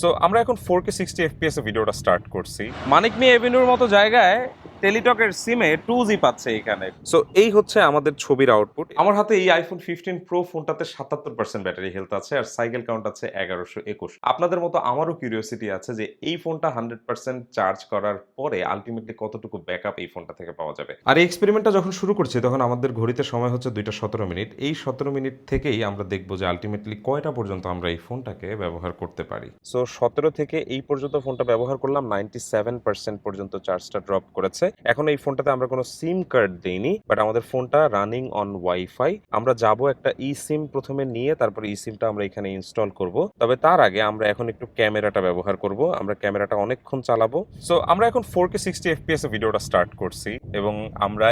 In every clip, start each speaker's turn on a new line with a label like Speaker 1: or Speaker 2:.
Speaker 1: So আমরা এখন 4K 60 FPS এ ভিডিওটা স্টার্ট করছি। মানিক মিয়া এভিনিউর মতো জায়গায় টেলিটকের সিমে 2G পাচ্ছে এখানে। সো এই হচ্ছে আমাদের ছবির আউটপুট। আমার হাতে এই আইফোন 15 প্রো ফোনটাতে 77% ব্যাটারি হেলথ আছে আর সাইকেল কাউন্ট আছে 1121। আপনাদের মতো আমারও কিউরিওসিটি আছে যে এই ফোনটা 100% চার্জ করার পরে আলটিমেটলি কতটুকু ব্যাকআপ এই ফোনটা থেকে পাওয়া যাবে। আর এই এক্সপেরিমেন্টটা যখন শুরু করছি তখন আমাদের ঘড়িতে সময় হচ্ছে 2:17 মিনিট। এই 17 মিনিট থেকেই আমরা দেখবো যে আলটিমেটলি কয়টা পর্যন্ত আমরা এই ফোনটাকে ব্যবহার করতে পারি। সো 17 থেকে এই পর্যন্ত ফোনটা ব্যবহার করলাম, 97% পর্যন্ত চার্জটা ড্রপ করেছে। এখন এই ফোনটাতে আমরা কোনো সিম কার্ড দেইনি, বাট আমাদের ফোনটা রানিং অন ওয়াইফাই। আমরা যাব একটা ই সিম প্রথমে নিয়ে তারপর ই সিমটা আমরা এখানে ইনস্টল করব। তবে তার আগে আমরা এখন একটু ক্যামেরাটা ব্যবহার করব। আমরা ক্যামেরাটা অনেকক্ষণ চালাবো। সো আমরা এখন 4K 60 FPS এ ভিডিওটা স্টার্ট করছি এবং আমরা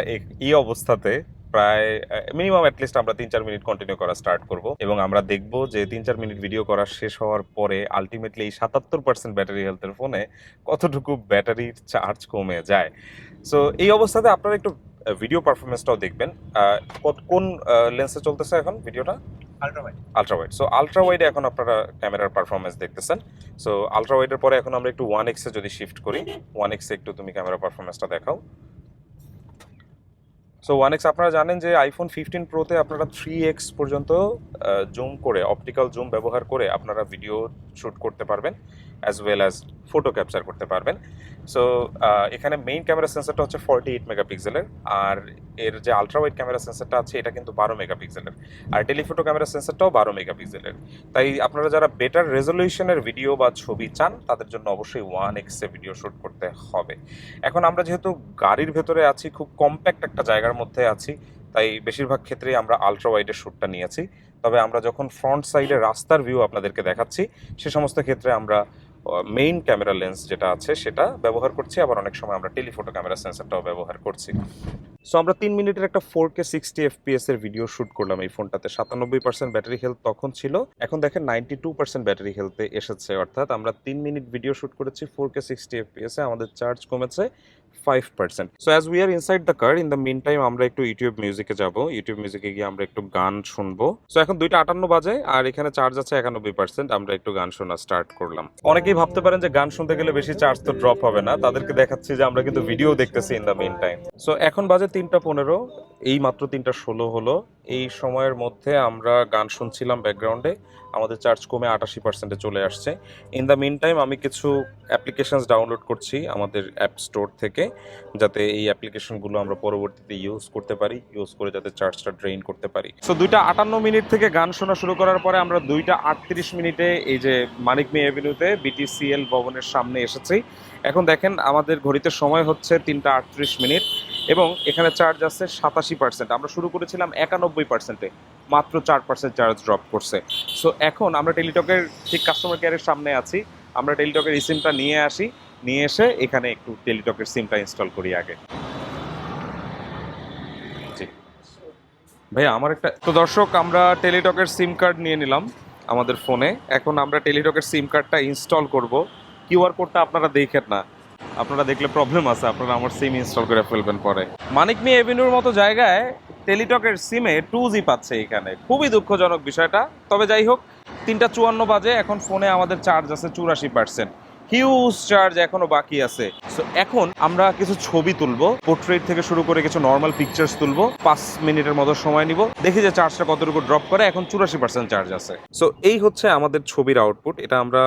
Speaker 1: এই অবস্থাতে প্রায় মিনিমাম অ্যাটলিস্ট আমরা 3-4 মিনিট কন্টিনিউ করা স্টার্ট করব এবং আমরা দেখব যে 3-4 মিনিট ভিডিও করা শেষ হওয়ার পরে আলটিমেটলি এই 77% ব্যাটারি হেলথের ফোনে কতটুকু ব্যাটারির চার্জ কমে যায়। সো এই অবস্থাতে আপনারা একটু ভিডিও পারফরমেন্সটাও দেখবেন। কোন লেন্সে চলতেছে এখন ভিডিওটা? Ultra wide. সো আলট্রা ওয়াইডে এখন আপনারা ক্যামেরার পারফরমেন্স দেখতেছেন। সো আলট্রা ওয়াইডের পরে এখন আমরা একটু 1x এ যদি শিফট করি, 1x এ একটু তুমি ক্যামেরা পারফরমেন্সটা দেখাও। সো 1x আপনারা জানেন যে আইফোন 15 প্রোতে আপনারা 3x পর্যন্ত জুম করে, অপটিক্যাল জুম ব্যবহার করে আপনারা ভিডিও শ্যুট করতে পারবেন as well as photo capture করতে পারবেন। সো এখানে মেইন ক্যামেরা সেন্সরটা হচ্ছে 48 মেগাপিক্সেলের, আর এর যে আলট্রা ওয়াইড ক্যামেরা সেন্সরটা আছে এটা কিন্তু 12 মেগাপিক্সেলের, আর টেলিফোটো ক্যামেরা সেন্সরটাও 12 মেগাপিক্সেলের। তাই আপনারা যারা বেটার রেজলিউশনের ভিডিও বা ছবি চান তাদের জন্য অবশ্যই 1x এ ভিডিও শ্যুট করতে হবে। এখন আমরা যেহেতু গাড়ির ভেতরে আছি, খুব কম্প্যাক্ট একটা জায়গার মধ্যে আছি, তাই বেশিরভাগ ক্ষেত্রেই আমরা আলট্রা ওয়াইডের শ্যুটটা নিয়েছি। তবে আমরা যখন ফ্রন্ট সাইডে রাস্তার ভিউ আপনাদেরকে দেখাচ্ছি সে সমস্ত ক্ষেত্রে আমরা মেইন ক্যামেরা লেন্স যেটা আছে সেটা ব্যবহার করছি, আবার অনেক সময় আমরা টেলিফোটো ক্যামেরা সেন্সরটাও ব্যবহার করছি। সো আমরা 3 মিনিটের একটা 4K 60 FPS এর ভিডিও শ্যুট করলাম এই ফোনটাতে। 97% ব্যাটারি হেলথ তখন ছিল, এখন দেখেন 92% ব্যাটারি হেলথে এসেছে। অর্থাৎ আমরা 3 মিনিট ভিডিও শ্যুট করেছি 4K 60 FPS এ, আমাদের চার্জ কমেছে 5%। So as we are inside the car, in the mean time আমরা একটু ইউটিউব মিউজিকে যাব। ইউটিউব মিউজিকে গিয়ে আমরা একটু গান শুনবো। সো এখন 2:58 বাজে আর এখানে চার্জ আছে 91%। আমরা একটু গান শোনা স্টার্ট করলাম। অনেকেই ভাবতে পারেন যে গান শুনতে গেলে বেশি চার্জ তো ড্রপ হবে না, তাদেরকে দেখাচ্ছি যে আমরা কিন্তু ভিডিও দেখতেছি in the mean time. So এখন বাজে 3:15, এই মাত্র 3:16 হলো। এই সময়ের মধ্যে আমরা গান শুনছিলাম ব্যাকগ্রাউন্ডে, আমাদের চার্জ কমে 88%-এ চলে আসছে। ইন দ্য মিন টাইম আমি কিছু অ্যাপ্লিকেশনস ডাউনলোড করছি আমাদের অ্যাপ স্টোর থেকে, যাতে এই অ্যাপ্লিকেশনগুলো আমরা পরবর্তীতে ইউজ করতে পারি, ইউজ করে যাতে চার্জটা ড্রেইন করতে পারি। সো 2:58 থেকে গান শোনা শুরু করার পরে আমরা 2:38 এই যে মানিক মিয়া এভিনিউতে BTCL ভবনের সামনে এসেছি। এখন দেখেন আমাদের ঘড়িতে সময় হচ্ছে 3:38 এবং এখানে চার্জ আছে 87%। আমরা শুরু করেছিলাম 91%-এ, মাত্র 4% চার্জ ড্রপ করছে। সো এখন আমরা টেলিটকের ঠিক কাস্টমার কেয়ারের সামনে আছি। আমরা টেলিটকের এই সিমটা নিয়ে আসি, নিয়ে এসে এখানে একটু টেলিটকের সিমটা ইনস্টল করি আগে। জি ভাইয়া, আমার একটা তো দর্শক, আমরা টেলিটকের সিম কার্ড নিয়ে নিলাম আমাদের ফোনে। এখন আমরা টেলিটকের সিম কার্ডটা ইনস্টল করব। কিউআর কোডটা আপনারা দেখেন না, আপনারা দেখলে প্রবলেম আছে, আপনারা আমার সিম ইনস্টল করে ফেলবেন পরে। মানিক মিয়া এভিনিউর মতো জায়গায় টেলিটকের সিমে 2G পাচ্ছে এখানে, খুবই দুঃখজনক বিষয়টা। তবে যাই হোক, 3:54 বাজে, এখন ফোনে আমাদের চার্জ আছে 84%। হিউজ চার্জ এখনো বাকি আছে। সো এখন আমরা কিছু ছবি তুলবো, পোর্ট্রেট থেকে শুরু করে কিছু নর্মাল পিকচার্স তুলবো। 5 মিনিটের মতো সময় নিব, দেখি যে চার্জটা কতটুকু ড্রপ করে। এখন 84% চার্জ আছে। সো এই হচ্ছে আমাদের ছবির আউটপুট। এটা আমরা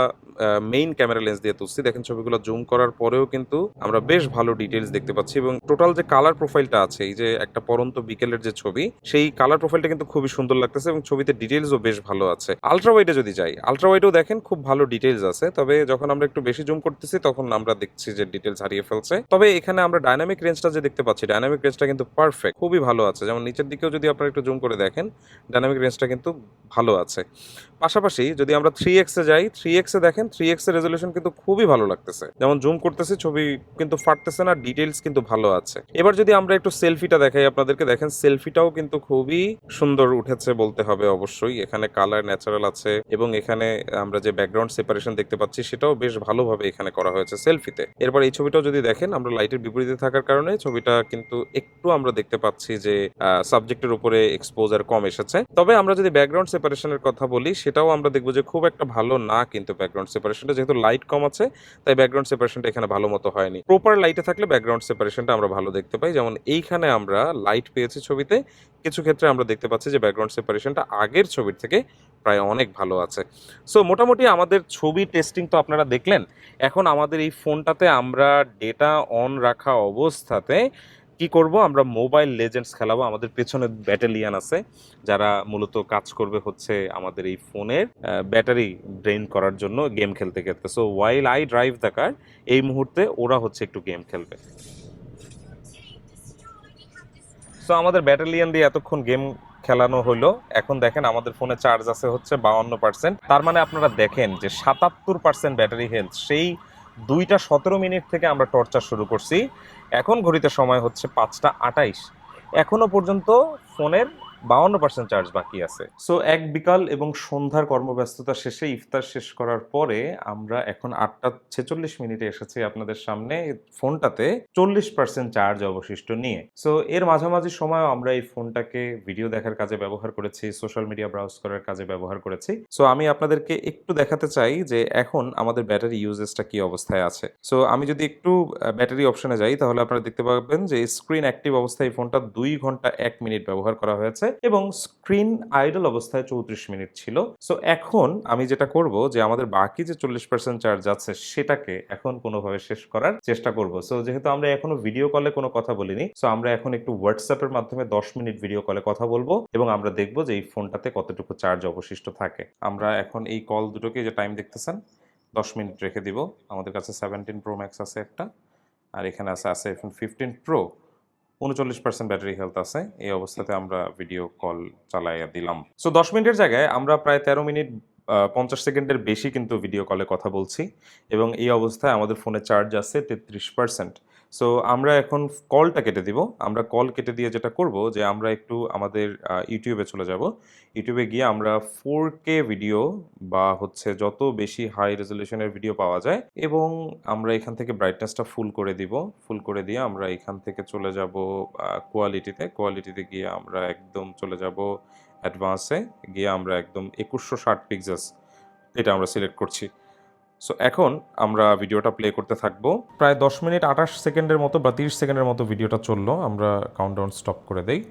Speaker 1: মেইন ক্যামেরা লেন্স দিয়ে তুলছি। দেখেন ছবিগুলো জুম করার পরেও কিন্তু আমরা বেশ ভালো ডিটেলস দেখতে পাচ্ছি এবং টোটাল যে কালার প্রোফাইলটা আছে, এই যে একটা পরন্ত বিকেলের যে ছবি, সেই কালার প্রোফাইলটা কিন্তু খুবই সুন্দর লাগতেছে এবং ছবিতে ডিটেলসও বেশ ভালো আছে। আলট্রা ওয়াইডে যদি যাই, আলট্রা ওয়াইডেও দেখেন খুব ভালো ডিটেলস আছে। তবে যখন আমরা একটু বেশি জুম করতেছি তখন আমরা দেখছি যে ডিটেলস হারিয়ে ফেলছে। তবে এখানে আমরা ডাইনামিক রেঞ্জটা যে দেখতে পাচ্ছি, ডাইনামিক রেঞ্জটা কিন্তু পারফেক্ট, খুবই ভালো আছে। যেমন নিচের দিকেও যদি আপনারা একটু জুম করে দেখেন, ডাইনামিক রেঞ্জটা কিন্তু ভালো আছে। পাশাপাশি যদি আমরা 3x এ যাই, 3x এ দেখেন 3x এর রেজলিউশন কিন্তু খুবই ভালো লাগতেছে। যেমন জুম করতেছি ছবি কিন্তু ফাটতেছে না, ডিটেলস কিন্তু ভালো আছে। এবার যদি আমরা একটু সেলফিটা দেখাই আপনাদেরকে, দেখেন সেলফিটাও কিন্তু খুবই সুন্দর উঠেছে বলতে হবে অবশ্যই। এখানে কালার ন্যাচারাল আছে এবং এখানে আমরা যে ব্যাকগ্রাউন্ড সেপারেশন দেখতে পাচ্ছি সেটাও বেশ ভালো ভালোভাবে এখানে করা হয়েছে সেলফিতে। এরপর এই ছবিটাও যদি দেখেন, আমরা লাইটের বিপরীতে থাকার কারণে ছবিটা কিন্তু একটু আমরা দেখতে পাচ্ছি যে সাবজেক্টের উপরে এক্সপোজার কম এসেছে। তবে আমরা যদি ব্যাকগ্রাউন্ড সেপারেশনের কথা বলি, সেটাও আমরা দেখবো যে খুব একটা ভালো না, কিন্তু ব্যাকগ্রাউন্ড সেপারেশনটা যেহেতু লাইট কম আছে তাই ব্যাকগ্রাউন্ড সেপারেশনটা এখানে ভালো মতো হয়নি। প্রপার লাইটে থাকলে ব্যাকগ্রাউন্ড সেপারেশনটা আমরা ভালো দেখতে পাই, যেমন এইখানে আমরা লাইট পেয়েছি ছবিতে, কিছু ক্ষেত্রে আমরা দেখতে পাচ্ছি যে ব্যাকগ্রাউন্ড সেপারেশনটা আগের ছবির থেকে প্রায় অনেক ভালো আছে। সো মোটামুটি আমাদের ছবি টেস্টিং তো আপনারা দেখলেন। এখন আমাদের এই ফোনটাতে আমরা ডেটা অন রাখা অবস্থাতে কি করব, আমরা মোবাইল লেজেন্ডস খেলাবো। আমাদের পেছনে ব্যাটালিয়ান আছে যারা মূলত কাজ করবে হচ্ছে আমাদের এই ফোনের ব্যাটারি ড্রেন করার জন্য গেম খেলতে খেলতে। So while I drive the car, এই মুহূর্তে ওরা হচ্ছে একটু গেম খেলবে। সো আমাদের ব্যাটালিয়ান দিয়ে এতক্ষণ গেম খেলানো হলো। এখন দেখেন আমাদের ফোনে চার্জ আছে হচ্ছে 52%। তার মানে আপনারা দেখেন যে 77% ব্যাটারি হেলথ। সেই 2টা 17 মিনিট থেকে আমরা টর্চার শুরু করছি, এখন ঘড়িতে সময় হচ্ছে 5টা 28। এখনো পর্যন্ত ফোনের 52% চার্জ বাকি আছে। সো এক বিকাল এবং সন্ধ্যার কর্মব্যস্ততা শেষে, ইফতার শেষ করার পরে আমরা এখন 8টা 46 মিনিটে এসেছি আপনাদের সামনে, ফোনটাতে 40% চার্জ অবশিষ্ট নিয়ে। সো এর মাঝামাঝি সময় আমরা এই ফোনটাকে ভিডিও দেখার কাজে ব্যবহার করেছি, সোশ্যাল মিডিয়া ব্রাউজ করার কাজে ব্যবহার করেছি। সো আমি আপনাদেরকে একটু দেখাতে চাই যে এখন আমাদের ব্যাটারি ইউজেসটা কি অবস্থায় আছে। সো আমি যদি একটু ব্যাটারি অপশনে যাই, তাহলে আপনারা দেখতে পাবেন যে স্ক্রিন অ্যাক্টিভ অবস্থায় এই ফোনটা 2 ঘন্টা 1 মিনিট ব্যবহার করা হয়েছে এবং স্ক্রিন আইডল অবস্থায় 34 মিনিট ছিল। সো এখন আমি যেটা করব যে আমাদের বাকি যে 40% চার্জ আছে সেটাকে এখন কোনোভাবে শেষ করার চেষ্টা করব। সো যেহেতু আমরা এখনো ভিডিও কলে কোনো কথা বলিনি, সো আমরা এখন একটু হোয়াটসঅ্যাপের মাধ্যমে 10 মিনিট ভিডিও কলে কথা বলবো এবং আমরা দেখব যে এই ফোনটাতে কতটুকু চার্জ অবশিষ্ট থাকে। আমরা এখন এই কল দুটোকে যে টাইম দেখতেছেন 10 মিনিট রেখে দিব। আমাদের কাছে 17 প্রো ম্যাক্স আছে একটা, আর এখানে আছে iPhone 15 প্রো, 39% ব্যাটারি হেলথ আছে। এই অবস্থাতে আমরা ভিডিও কল চালাইয়া দিলাম। সো 10 মিনিটের জায়গায় আমরা প্রায় 13 মিনিট 50 সেকেন্ডের বেশি কিন্তু ভিডিও কলে কথা বলছি এবং এই অবস্থায় আমাদের ফোনে চার্জ আছে 33%। সো আমরা এখন কলটা কেটে দিব। আমরা কল কেটে দিয়ে যেটা করব যে আমরা একটু আমাদের ইউটিউবে চলে যাব। ইউটিউবে গিয়ে আমরা 4K ভিডিও বা হচ্ছে যত বেশি হাই রেজলিউশনের ভিডিও পাওয়া যায়, এবং আমরা এখান থেকে ব্রাইটনেসটা ফুল করে দিব। ফুল করে দিয়ে আমরা এখান থেকে চলে যাব কোয়ালিটিতে গিয়ে আমরা একদম চলে যাব অ্যাডভান্সে, গিয়ে আমরা একদম 2160 পিক্সেলস এটা আমরা সিলেক্ট করছি। সো এখন আমরা ভিডিওটা প্লে করতে থাকবো। প্রায় 10 মিনিট 28 সেকেন্ডের মতো বা 30 সেকেন্ডের মতো ভিডিওটা চললো। আমরা কাউন্টডাউন স্টপ করে দেই।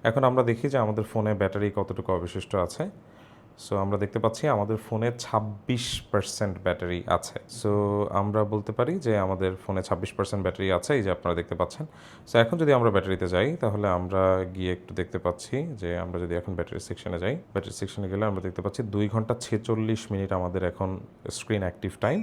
Speaker 1: এখন আমরা দেখি যে আমাদের ফোনে ব্যাটারি কতটুকু অবশিষ্ট আছে। সো আমরা দেখতে পাচ্ছি আমাদের ফোনে 26% ব্যাটারি আছে। সো আমরা বলতে পারি যে আমাদের ফোনে 26% ব্যাটারি আছে, এই যে আপনারা দেখতে পাচ্ছেন। সো এখন যদি আমরা ব্যাটারিতে যাই, তাহলে আমরা গিয়ে একটু দেখতে পাচ্ছি যে আমরা যদি এখন ব্যাটারি সেকশনে যাই, ব্যাটারি সেকশনে গেলে আমরা দেখতে পাচ্ছি 2 ঘন্টা 46 মিনিট আমাদের এখন স্ক্রিন অ্যাক্টিভ টাইম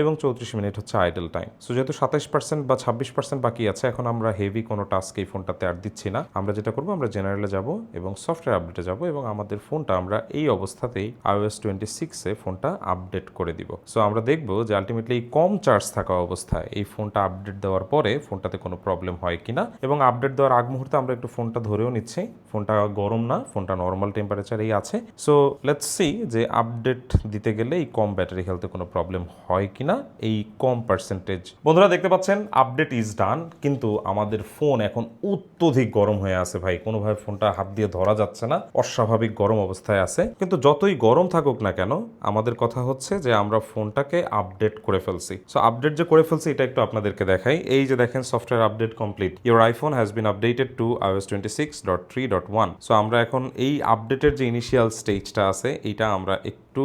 Speaker 1: এবং 34 মিনিট হচ্ছে আইডল টাইম। সো যেহেতু 27% বা 26% বাকি আছে, এখন আমরা হেভি কোনো টাস্ক এই ফোনটাতে আর দিচ্ছি না। আমরা যেটা করবো, আমরা জেনারেলে যাব এবং সফটওয়্যার আপডেটে যাব এবং আমাদের ফোনটা আমরা এই অবস্থাতেই iOS 26-এ ফোনটা আপডেট করে দিব। সো আমরা দেখব যে আলটিমেটলি কম চার্জ থাকা অবস্থায় এই ফোনটা আপডেট দেওয়ার পরে ফোনটাতে কোনো প্রবলেম হয় কিনা, এবং আপডেট দেওয়ার আগ মুহূর্তে আমরা একটু ফোনটা ধরেও নিচ্ছি। ফোনটা গরম না, ফোনটা নর্মাল টেম্পারেচারেই আছে। সো লেটস সি যে আপডেট দিতে গেলে এই কম ব্যাটারি হেলথে কোনো প্রবলেম হয় কিনা এই কম পার্সেন্টেজ। বন্ধুরা দেখতে পাচ্ছেন আপডেট ইজ ডান, কিন্তু আমাদের ফোন এখন অত্যধিক গরম হয়ে আছে ভাই। কোনোভাবে ফোনটা হাত দিয়ে ধরা যাচ্ছে না, অস্বাভাবিক গরম অবস্থায় আছে। কিন্তু যতই গরম থাকুক না কেন, আমাদের কথা হচ্ছে যে আমরা ফোনটাকে আপডেট করে ফেলছি। সো আপডেট যে করে ফেলছি এটা একটু আপনাদেরকে দেখাই। এই যে দেখেন, software update complete, your iPhone has been updated two iOS 26.3.1। So আমরা এখন এই আপডেটের যে ইনিশিয়াল স্টেজটা আছে, এইটা আমরা একটু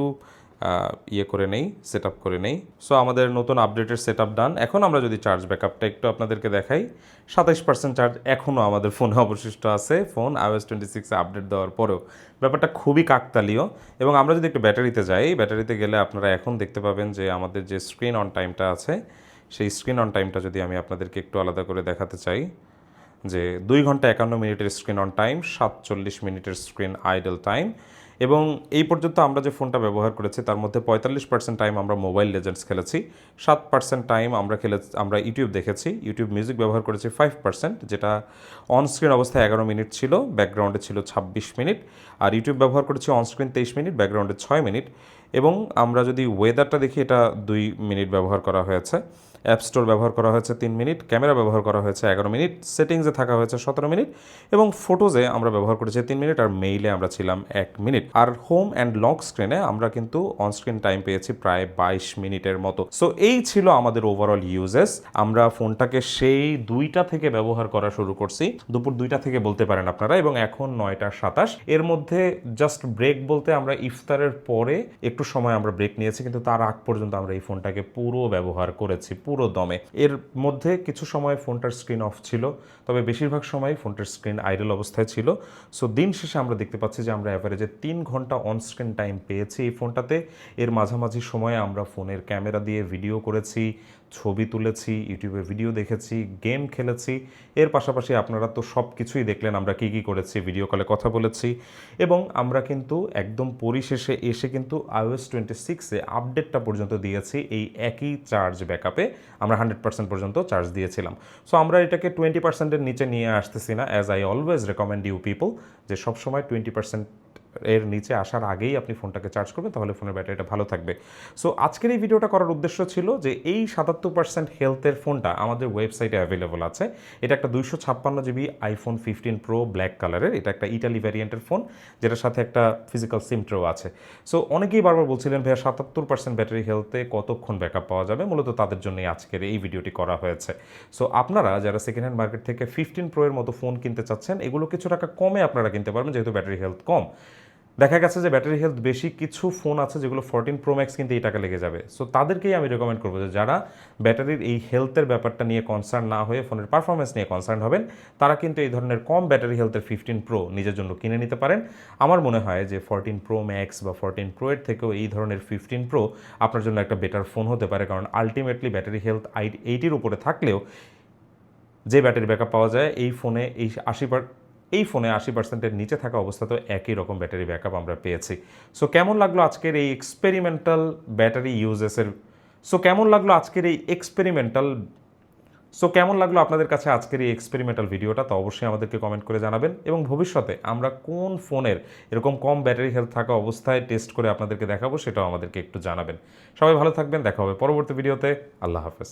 Speaker 1: করে নেই, সেট আপ করে নেই। সো আমাদের নতুন আপডেটের সেট আপ ডান। এখন আমরা যদি চার্জ ব্যাকআপটা একটু আপনাদেরকে দেখাই, 27% চার্জ এখনও আমাদের ফোনে অবশিষ্ট আছে, ফোন iOS 26-এ আপডেট দেওয়ার পরেও। ব্যাপারটা খুবই কাকতালীয়। এবং আমরা যদি একটু ব্যাটারিতে যাই, ব্যাটারিতে গেলে আপনারা এখন দেখতে পাবেন যে আমাদের যে স্ক্রিন অন টাইমটা আছে, সেই স্ক্রিন অন টাইমটা যদি আমি আপনাদেরকে একটু আলাদা করে দেখাতে চাই, যে 2 ঘন্টা 51 মিনিটের স্ক্রিন অন টাইম, 47 মিনিটের স্ক্রিন আইডল টাইম, এবং এই পর্যন্ত আমরা যে ফোনটা ব্যবহার করেছি তার মধ্যে 45% টাইম আমরা মোবাইল লেজেন্ডস খেলেছি, 7% টাইম আমরা ইউটিউব দেখেছি, ইউটিউব মিউজিক ব্যবহার করেছি 5%, যেটা অন স্ক্রিন অবস্থায় 11 মিনিট ছিল, ব্যাকগ্রাউন্ডে ছিল 26 মিনিট, আর ইউটিউব ব্যবহার করেছি অন স্ক্রিন 23 মিনিট, ব্যাকগ্রাউন্ডে 6 মিনিট, এবং আমরা যদি ওয়েদারটা দেখি, এটা 2 মিনিট ব্যবহার করা হয়েছে, অ্যাপ স্টোর ব্যবহার করা হয়েছে 3 মিনিট, ক্যামেরা ব্যবহার করা হয়েছে 11 মিনিট, সেটিংসে থাকা হয়েছে 17 মিনিট, এবং ফটোজে আমরা ব্যবহার করেছি 3 মিনিট, আর মেইলে আমরা ছিলাম 1 মিনিট। আর হোম অ্যান্ড লক স্ক্রিনে আমরা কিন্তু অনস্ক্রিন টাইম পেয়েছি প্রায় 22 মিনিটের মতো। সো এই ছিল আমাদের ওভারঅল ইউজেস। আমরা ফোনটাকে সেই 2টা থেকে ব্যবহার করা শুরু করছি, দুপুর 2টা থেকে বলতে পারেন আপনারা, এবং এখন 9টা 27। এর মধ্যে জাস্ট ব্রেক বলতে আমরা ইফতারের পরে একটু সময় আমরা ব্রেক নিয়েছি, কিন্তু তার আগ পর্যন্ত আমরা এই ফোনটাকে পুরো ব্যবহার করেছি, পুরো দমে। এর মধ্যে কিছু সময় ফোনটার স্ক্রিন অফ ছিল, তবে বেশিরভাগ সময় ফোনটার স্ক্রিন আইডল অবস্থায় ছিল। সো দিন শেষে আমরা দেখতে পাচ্ছি যে আমরা অ্যাভারেজে 3 ঘন্টা অন স্ক্রিন টাইম পেয়েছি এই ফোনটাতে। এর মাঝামাঝি সময়ে আমরা ফোনের ক্যামেরা দিয়ে ভিডিও করেছি, ছবি তুলেছি, ইউটিউবে ভিডিও দেখেছি, গেম খেলেছি। এর পাশাপাশি আপনারা তো সব কিছুই দেখলেন আমরা কী কী করেছি, ভিডিও কলে কথা বলেছি, এবং আমরা কিন্তু একদম পরিশেষে এসে কিন্তু iOS 26-এ আপডেটটা পর্যন্ত দিয়েছি এই একই চার্জ ব্যাকআপে। আমরা 100% পর্যন্ত চার্জ দিয়েছিলাম। সো আমরা এটাকে 20%-এর নিচে নিয়ে আসতেছি না, as I always recommend you people, যে সবসময় 20% এর নিচে আসার আগেই আপনি ফোনটাকে চার্জ করবেন, তাহলে ফোনের ব্যাটারিটা ভালো থাকবে। সো আজকের এই ভিডিওটা করার উদ্দেশ্য ছিল যে এই 77% হেলথের ফোনটা আমাদের ওয়েবসাইটে অ্যাভেলেবল আছে। এটা একটা 256 জিবি আইফোন 15 প্রো ব্ল্যাক কালারের, এটা একটা ইটালি ভ্যারিয়েন্টের ফোন, যেটার সাথে একটা ফিজিক্যাল সিম ট্রেও আছে। সো অনেকেই বারবার বলছিলেন ভাইয়া 77% ব্যাটারি হেলথে কতক্ষণ ব্যাকআপ পাওয়া যাবে, মূলত তাদের জন্য আজকের এই ভিডিওটি করা হয়েছে। সো আপনারা যারা সেকেন্ড হ্যান্ড মার্কেট থেকে 15 প্রো এর মতো ফোন কিনতে চাচ্ছেন, এগুলো কিছু টাকা কমে আপনারা কিনতে পারবেন, যেহেতু ব্যাটারি হেলথ কম। দেখা গেছে যে ব্যাটারি হেলথ বেশি কিছু ফোন আছে যেগুলো 14 প্রো ম্যাক্স কিন্তু এই টাকা লেগে যাবে। সো তাদেরকেই আমি রেকমেন্ড করবো যে যারা ব্যাটারির এই হেলথের ব্যাপারটা নিয়ে কনসার্ন না হয়ে ফোনের পারফরমেন্স নিয়ে কনসার্ন হবেন, তারা কিন্তু এই ধরনের কম ব্যাটারি হেলথের 15 প্রো নিজের জন্য কিনে নিতে পারেন। আমার মনে হয় যে 14 প্রো ম্যাক্স বা 14 প্রো এর থেকেও এই ধরনের 15 প্রো আপনার জন্য একটা বেটার ফোন হতে পারে, কারণ আলটিমেটলি ব্যাটারি হেলথ 80-র উপরে থাকলেও যে ব্যাটারি ব্যাকআপ পাওয়া যায় এই ফোনে এই ফোনে 80%-এর নিচে থাকা অবস্থাতেও একই রকম ব্যাটারি ব্যাকআপ আমরা পেয়েছি। সো কেমন লাগলো আজকের এই এক্সপেরিমেন্টাল ব্যাটারি ইউজেসের কেমন লাগলো আপনাদের কাছে আজকের এই এক্সপেরিমেন্টাল ভিডিওটা, তো অবশ্যই আমাদেরকে কমেন্ট করে জানাবেন, এবং ভবিষ্যতে আমরা কোন ফোনের এরকম কম ব্যাটারি হেলথ থাকা অবস্থায় টেস্ট করে আপনাদেরকে দেখাবো, সেটাও আমাদেরকে একটু জানাবেন। সবাই ভালো থাকবেন, দেখা হবে পরবর্তী ভিডিওতে। আল্লাহ হাফেজ।